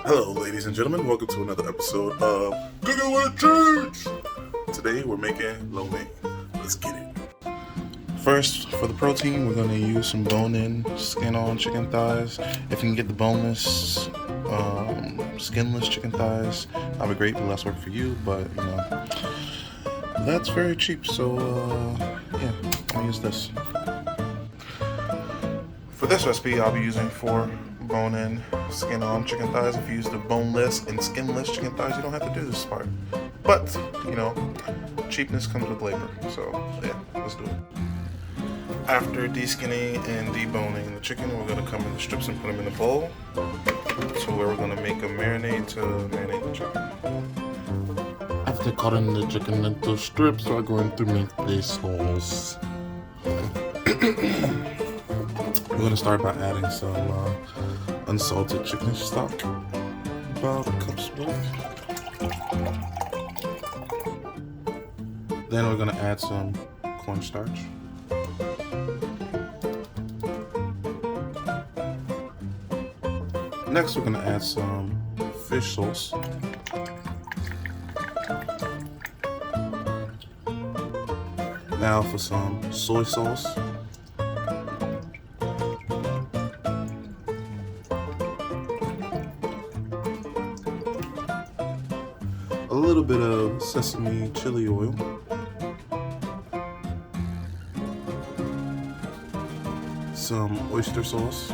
Hello, ladies and gentlemen. Welcome to another episode of Cooking with Cheese. Today we're making lo mein. Let's get it. First, for the protein, we're going to use some bone-in, skin-on chicken thighs. If you can get the boneless, skinless chicken thighs, that'll be great. Less work for you, but you know that's very cheap. So yeah, I'll use this. For this recipe, I'll be using 4 bone-in, skin-on chicken thighs. If you use the boneless and skinless chicken thighs, you don't have to do this part. But, you know, cheapness comes with labor. So, yeah, let's do it. After deskinning and deboning the chicken, we're going to come in the strips and put them in the bowl. So where we're going to make a marinade to marinate the chicken. After cutting the chicken into strips, we're going to make this sauce. We're going to start by adding some unsalted chicken stock, about a cup's worth. Then we're going to add some cornstarch. Next we're going to add some fish sauce. Now for some soy sauce. A little bit of sesame chili oil. Some oyster sauce.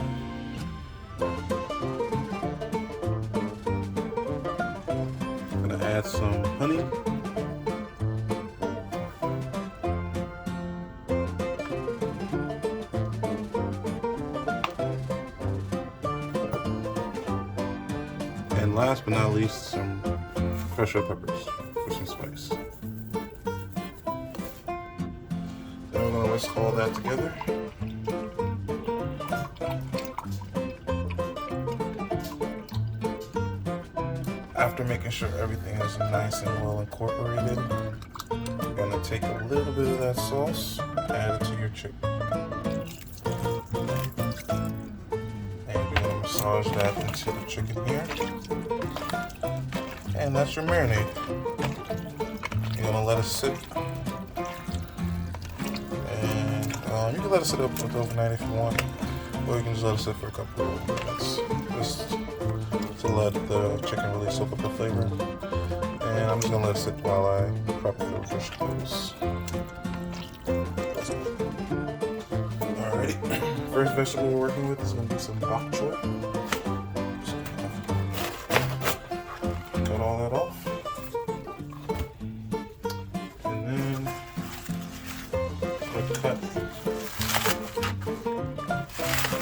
I'm gonna add some honey. And last but not least, some crushed red peppers for some spice. Then we're gonna whisk all that together. After making sure everything is nice and well incorporated, you're gonna take a little bit of that sauce, add it to your chicken. And you're gonna massage that into the chicken here. And that's your marinade. You're gonna let it sit. And you can let it sit up overnight if you want, or you can just let it sit for a couple of minutes. Just to let the chicken really soak up the flavor. And I'm just gonna let it sit while I prep for the vegetables. Alrighty. First vegetable we're working with is gonna be some bok choy. Cut all that off. And then we'll cut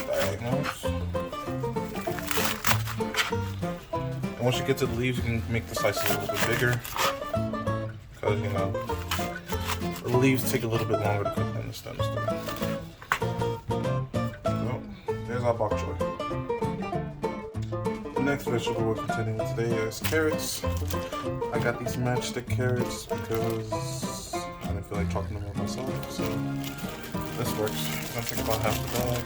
diagonals. Once you get to the leaves, you can make the slices a little bit bigger, because you know the leaves take a little bit longer to cook than the stems do. So there's our bok choy. The next vegetable we're continuing with today is carrots. I got these matchstick carrots because I didn't feel like chopping them up myself, so this works. I'm gonna take about half the bag,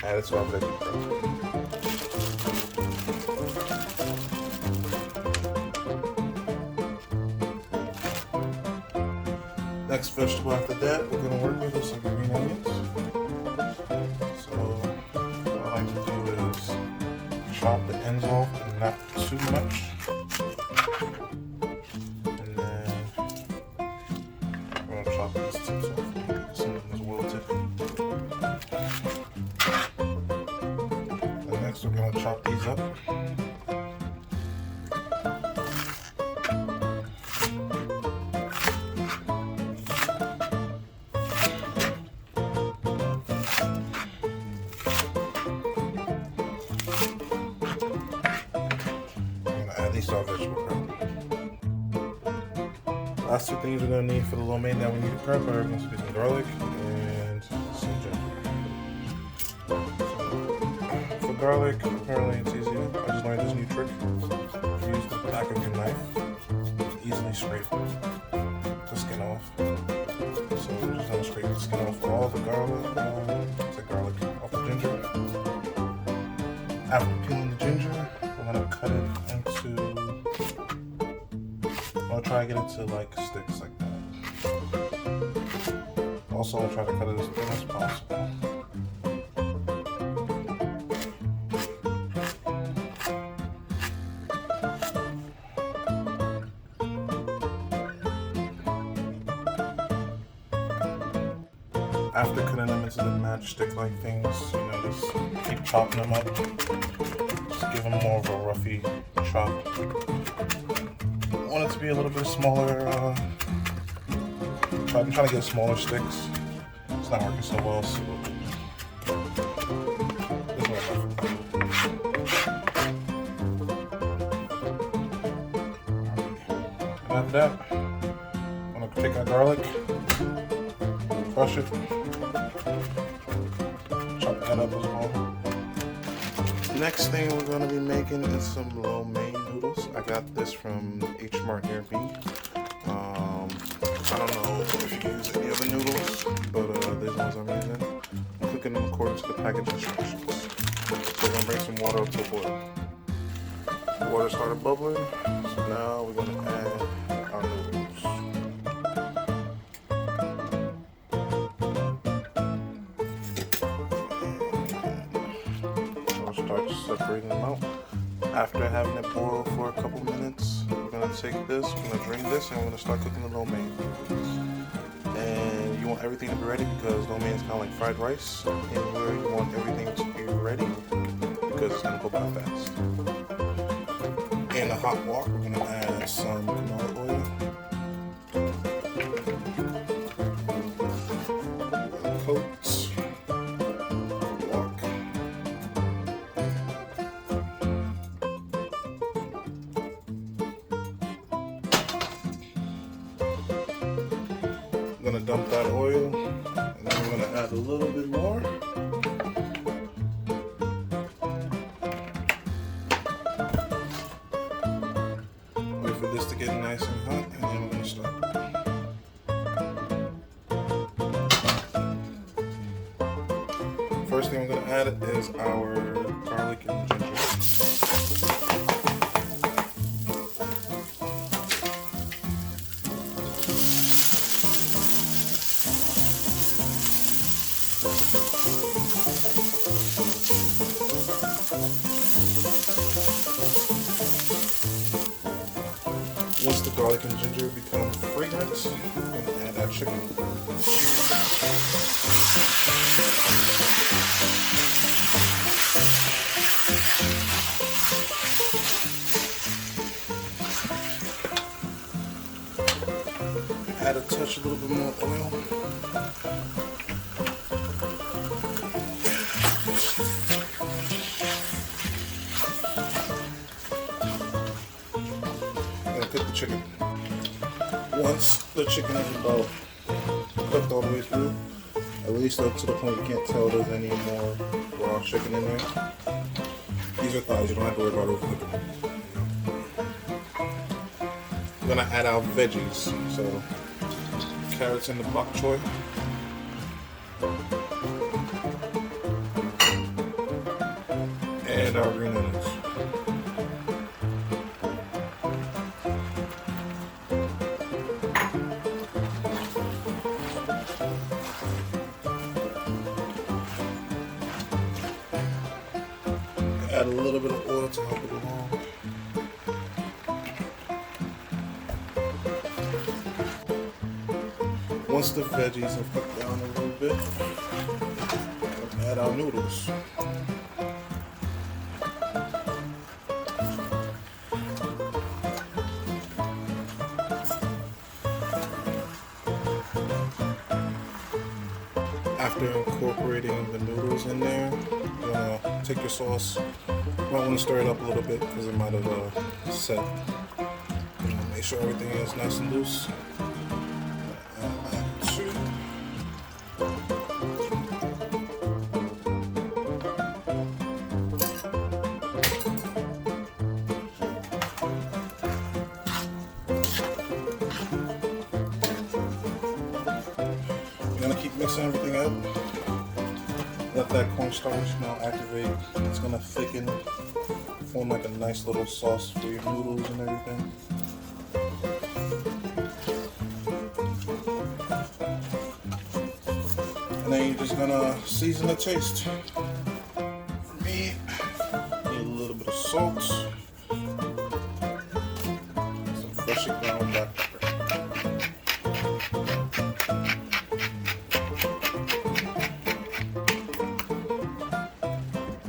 add it to our veggie prep. Next vegetable after that we're going to work with is some green onions. So what I like to do is chop the ends off and not too much. And then we're going to chop these tips off. Some of them is wilted. And next we're going to chop these up. These are vegetable prep. Last 2 things we're going to need for the lo mein that we need to prep are going to be some garlic and some ginger. So, for garlic, apparently it's easy. I just learned this new trick. Use the back of your knife, easily scrape the skin off. So we're just going to scrape the skin off all the garlic, off the ginger. After peeling the ginger, we're gonna cut it into. I'll try to get it to like sticks like that. Also, I'll try to cut it as thin as possible. After cutting them into the matchstick-like things, just keep chopping them up. Just give them more of a roughy chop. I want it to be a little bit smaller. I'm trying to get smaller sticks. It's not working so well, so this one. And after that, I'm gonna take our garlic, crush it, chop that up as well. Next thing we're gonna be making is some lo mein noodles. I got this from H Mart near me. I don't know if you use any other noodles, but these ones I'm using. I'm cooking them according to the package instructions. So we're gonna bring some water up to a boil. The water started bubbling, so now we're gonna add our noodles. I'll start separating them out. After having it boil for a couple minutes, we're gonna take this, we're gonna drain this, and we're gonna start cooking the lo mein. And you want everything to be ready because lo mein is kind of like fried rice, and where you want everything to be ready because it's gonna go by fast. In a hot wok, we're gonna add some canola oil. Coats. I'm gonna dump that oil, and then we're gonna add a little bit more. Wait for this to get nice and hot, and then we're gonna start. First thing we're gonna add is our garlic and ginger. Once the garlic and ginger become fragrant, we're going to add our chicken. Add a touch, a little bit more oil. Cook the chicken. Once the chicken is about cooked all the way through, at least up to the point you can't tell there's any more raw chicken in there. These are thighs, you don't have to worry about overcooking them. I'm gonna add our veggies, so carrots and the bok choy. And our green onions. Add a little bit of oil to help it along. Once the veggies have cooked down a little bit, we'll add our noodles. After incorporating the noodles in there, you're gonna take your sauce. You might want to stir it up a little bit because it might have set. Make sure everything is nice and loose. Add that too. You're gonna keep mixing everything up. Let that cornstarch now activate. It's gonna thicken, form like a nice little sauce for your noodles and everything. And then you're just gonna season the taste. For me, need a little bit of salt, some freshly ground black pepper.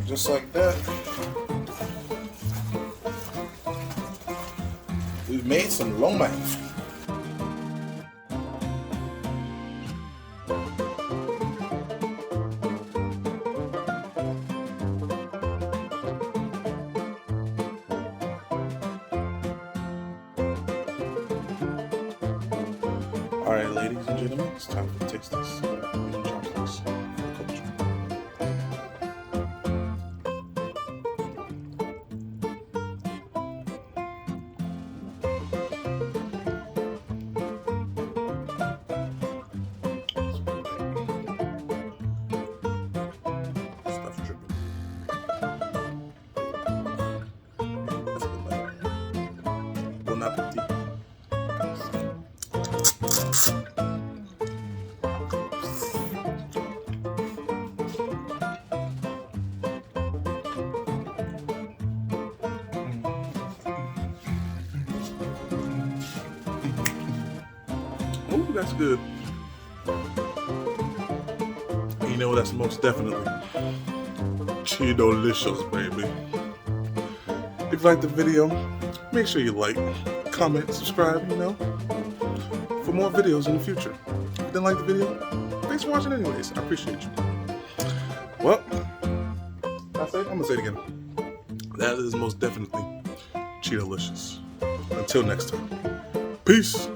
Just like that, we've made some lo mein. Alright, ladies and gentlemen, it's time to taste this. Using chopsticks for culture. Stuff dripping. That's good, man. Bon appetit. Ooh, that's good. And you know that's most definitely Cheeto-licious, baby. If you like the video, make sure you like, comment, subscribe, for more videos in the future. If you didn't like the video, thanks for watching anyways. I appreciate you. Well, I'm gonna say it again. That is most definitely Cheeto-licious. Until next time. Peace.